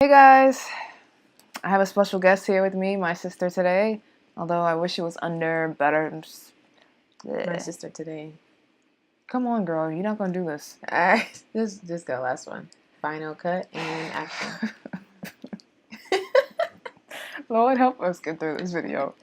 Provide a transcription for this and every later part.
Hey guys, I have a special guest here with me, my sister today. Although I wish it was under better. My sister today. Come on, girl, you're not gonna do this. Alright, just go last one. Final cut and action. Lord help us get through this video.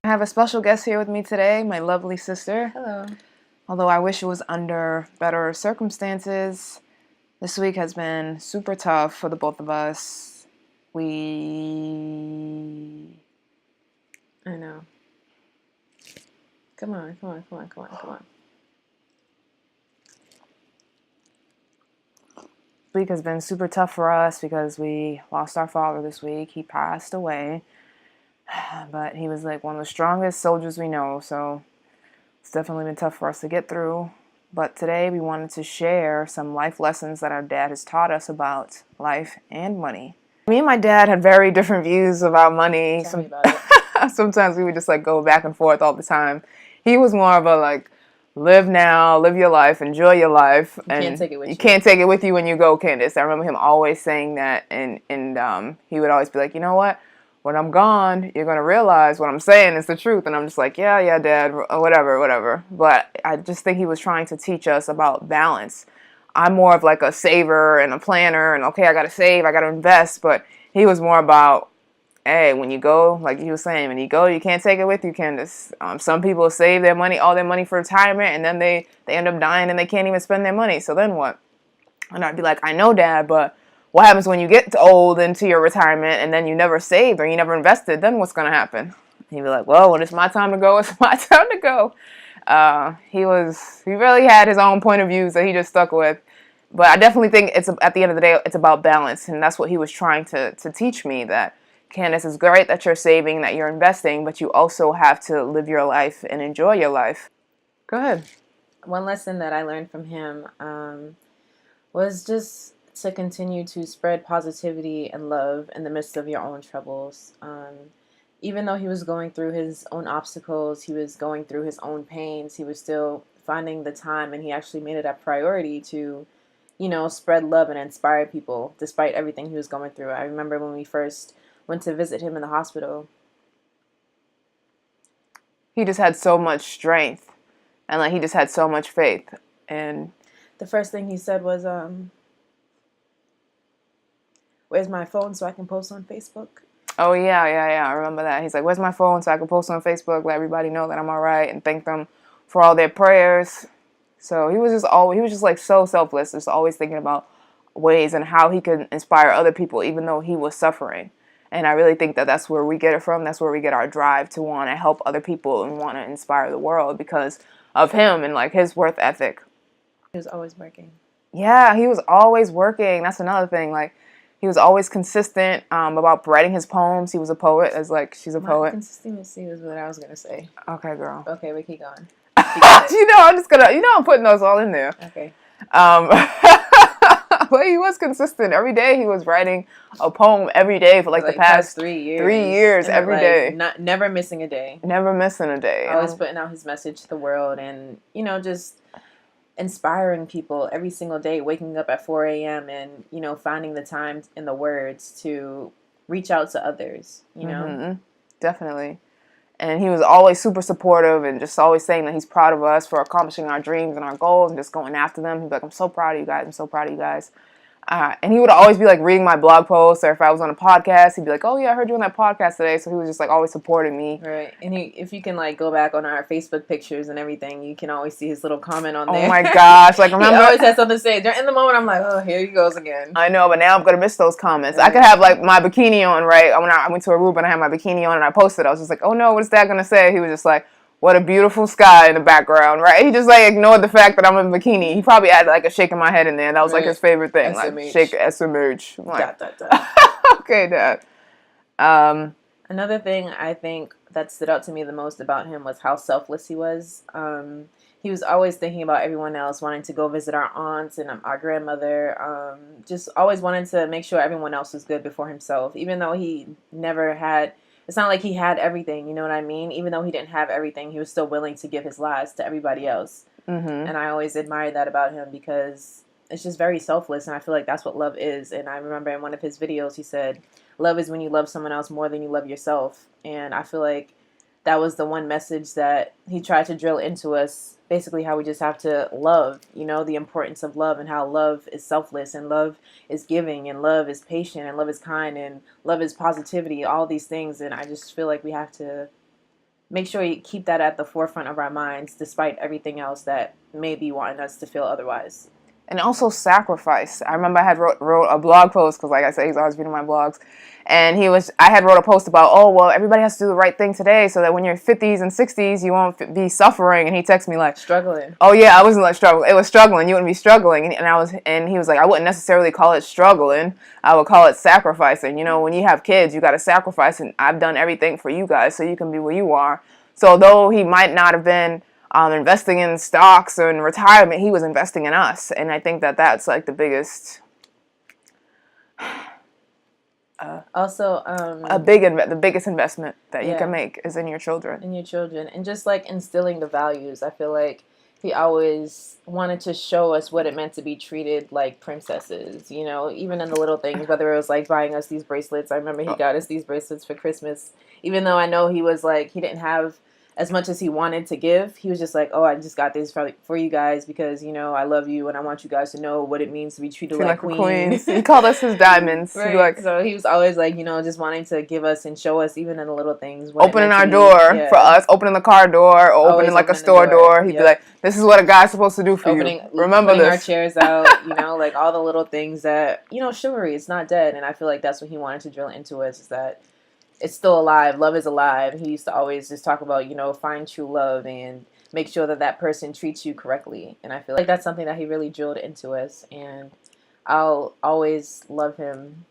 I have a special guest here with me today, my lovely sister. Hello. Although I wish it was under better circumstances. This week has been super tough for the both of us. I know. Come on. Week has been super tough for us because we lost our father this week. He passed away, but he was like one of the strongest soldiers we know, so it's definitely been tough for us to get through. But today we wanted to share some life lessons that our dad has taught us about life and money. Me and my dad had very different views about money. Tell me about it. Sometimes we would just like go back and forth all the time. He was more of a like, live now, live your life, enjoy your life. You can't take it with you. You can't take it with you when you go, Candace. I remember him always saying that, and he would always be like, you know what? When I'm gone, you're going to realize what I'm saying is the truth. And I'm just like, yeah, Dad, whatever. But I just think he was trying to teach us about balance. I'm more of like a saver and a planner, and okay, I got to save, I got to invest. But he was more about, hey, when you go, like he was saying, when you go, you can't take it with you, Candace. Some people save their money, all their money for retirement, and then they end up dying and they can't even spend their money. So then what? And I'd be like, I know, Dad, but what happens when you get old into your retirement and then you never saved or you never invested? Then what's going to happen? And he'd be like, well, when it's my time to go, it's my time to go. He really had his own point of views that he just stuck with. But I definitely think at the end of the day, it's about balance. And that's what he was trying to teach me, that Candace, is great that you're saving, that you're investing, but you also have to live your life and enjoy your life. Go ahead. One lesson that I learned from him was just to continue to spread positivity and love in the midst of your own troubles. Even though he was going through his own obstacles, he was going through his own pains, he was still finding the time, and he actually made it a priority to, spread love and inspire people despite everything he was going through. I remember when we first went to visit him in the hospital. He just had so much strength, and like he just had so much faith. And the first thing he said was, where's my phone so I can post on Facebook? Oh, yeah, I remember that. He's like, where's my phone so I can post on Facebook, let everybody know that I'm all right, and thank them for all their prayers. So he was just like so selfless, just always thinking about ways and how he could inspire other people, even though he was suffering. And I really think that that's where we get it from. That's where we get our drive to want to help other people and want to inspire the world, because of him and like his work ethic. He was always working. Yeah, he was always working. That's another thing. Like, he was always consistent about writing his poems. He was a poet, as like she's a poet. Consistency was what I was gonna say. Okay, girl. Okay, we keep going. I'm putting those all in there. Okay. But he was consistent. Every day he was writing a poem every day for like the past 3 years. 3 years, every day. Never missing a day. Never missing a day. Always putting out his message to the world, and just inspiring people every single day, waking up at 4 a.m. and, finding the time in the words to reach out to others, Mm-hmm. Definitely. And he was always super supportive and just always saying that he's proud of us for accomplishing our dreams and our goals and just going after them. He'd be like, I'm so proud of you guys. I'm so proud of you guys. And he would always be like reading my blog posts, or if I was on a podcast, he'd be like, oh yeah, I heard you on that podcast today. So he was just like always supporting me. Right. And if you can like go back on our Facebook pictures and everything, you can always see his little comment on there. Oh my gosh. Like, remember? He always has something to say. In the moment, I'm like, oh, here he goes again. I know, but now I'm going to miss those comments. Right. I could have like my bikini on, right? When I went to Aruba and I had my bikini on and I posted, I was just like, oh no, what is Dad going to say? He was just like, what a beautiful sky in the background, right? He just like ignored the fact that I'm in a bikini. He probably added like a shaking my head in there. That was like his favorite thing. SMH. Like shake SMH. Like, dot. Okay, Dad. Another thing I think that stood out to me the most about him was how selfless he was. he was always thinking about everyone else, wanting to go visit our aunts and our grandmother. Just always wanted to make sure everyone else was good before himself, even though he never had. It's not like he had everything, you know what I mean? Even though he didn't have everything, he was still willing to give his last to everybody else. Mm-hmm. And I always admired that about him because it's just very selfless, and I feel like that's what love is. And I remember in one of his videos, he said, "Love is when you love someone else more than you love yourself." And I feel like that was the one message that he tried to drill into us. Basically, how we just have to love, you know, the importance of love, and how love is selfless, and love is giving, and love is patient, and love is kind, and love is positivity, all these things. And I just feel like we have to make sure you keep that at the forefront of our minds, despite everything else that may be wanting us to feel otherwise. And also sacrifice. I remember I had wrote a blog post, because like I said, he's always reading my blogs. And I had wrote a post about, oh, well, everybody has to do the right thing today so that when you're 50s and 60s, you won't be suffering. And he texted me like, struggling. Oh yeah, I wasn't like struggling. It was struggling. You wouldn't be struggling. And he was like, I wouldn't necessarily call it struggling. I would call it sacrificing. You know, when you have kids, you got to sacrifice. And I've done everything for you guys so you can be where you are. So though he might not have been investing in stocks or in retirement, he was investing in us. And I think that that's like the biggest, also, the biggest investment that you can make is in your children. In your children. And just like instilling the values. I feel like he always wanted to show us what it meant to be treated like princesses, you know, even in the little things, whether it was like buying us these bracelets. I remember he got us these bracelets for Christmas, even though I know he was like, he didn't have as much as he wanted to give. He was just like, oh, I just got this for you guys because, you know, I love you and I want you guys to know what it means to be treated like queens. He called us his diamonds. Right. So he was always like, you know, just wanting to give us and show us even in the little things. Opening our door for us, opening the car door, or opening like a store door. He'd be like, this is what a guy's supposed to do for you. Remember this. Our chairs out, you know, like all the little things that, you know, chivalry, it's not dead. And I feel like that's what he wanted to drill into us, is that it's still alive. Love is alive. He used to always just talk about, you know, find true love and make sure that that person treats you correctly. And I feel like that's something that he really drilled into us. And I'll always love him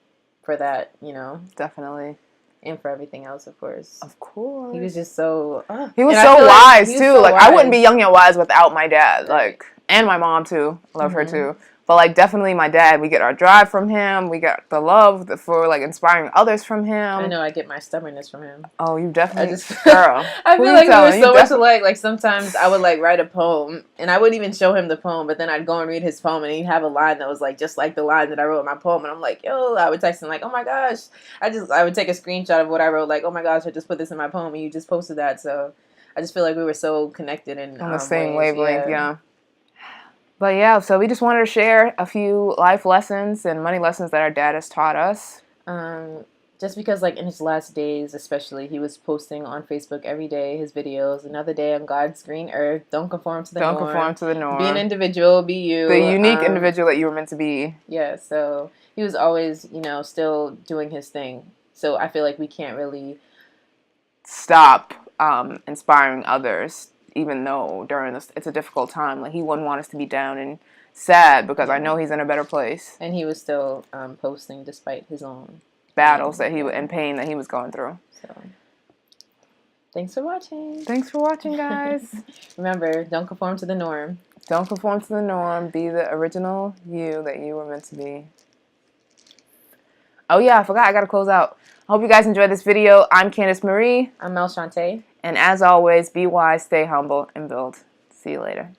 for that, you know. Definitely. And for everything else, of course. Of course. He was just so... he was so wise, too. Like, I wouldn't be young and wise without my dad. Like, and my mom, too. Love her, too. But, like, definitely my dad. We get our drive from him. We get the love for, like, inspiring others from him. I know I get my stubbornness from him. Oh, you definitely... Girl. I feel like we were so much alike. Like, sometimes I would, like, write a poem, and I wouldn't even show him the poem, but then I'd go and read his poem, and he'd have a line that was, like, just like the line that I wrote in my poem, and I'm like, yo, I would text him, like, oh, my gosh. I would take a screenshot of what I wrote, like, oh, my gosh, I just put this in my poem, and you just posted that, so I just feel like we were so connected in on the same wavelength, yeah. But yeah, so we just wanted to share a few life lessons and money lessons that our dad has taught us. Just because, like, in his last days, especially, he was posting on Facebook every day his videos. Another day on God's green earth. Don't conform to the norm. Don't conform to the norm. Be an individual. Be you. The unique individual that you were meant to be. Yeah, so he was always, you know, still doing his thing. So I feel like we can't really stop inspiring others, even though during this, it's a difficult time. Like, he wouldn't want us to be down and sad, because I know he's in a better place. And he was still posting despite his own battles and pain that he was going through. So, thanks for watching. Thanks for watching, guys. Remember, don't conform to the norm. Don't conform to the norm. Be the original you that you were meant to be. Oh yeah, I forgot. I gotta close out. I hope you guys enjoyed this video. I'm Candice Marie. I'm Mel Shantae. And as always, be wise, stay humble, and build. See you later.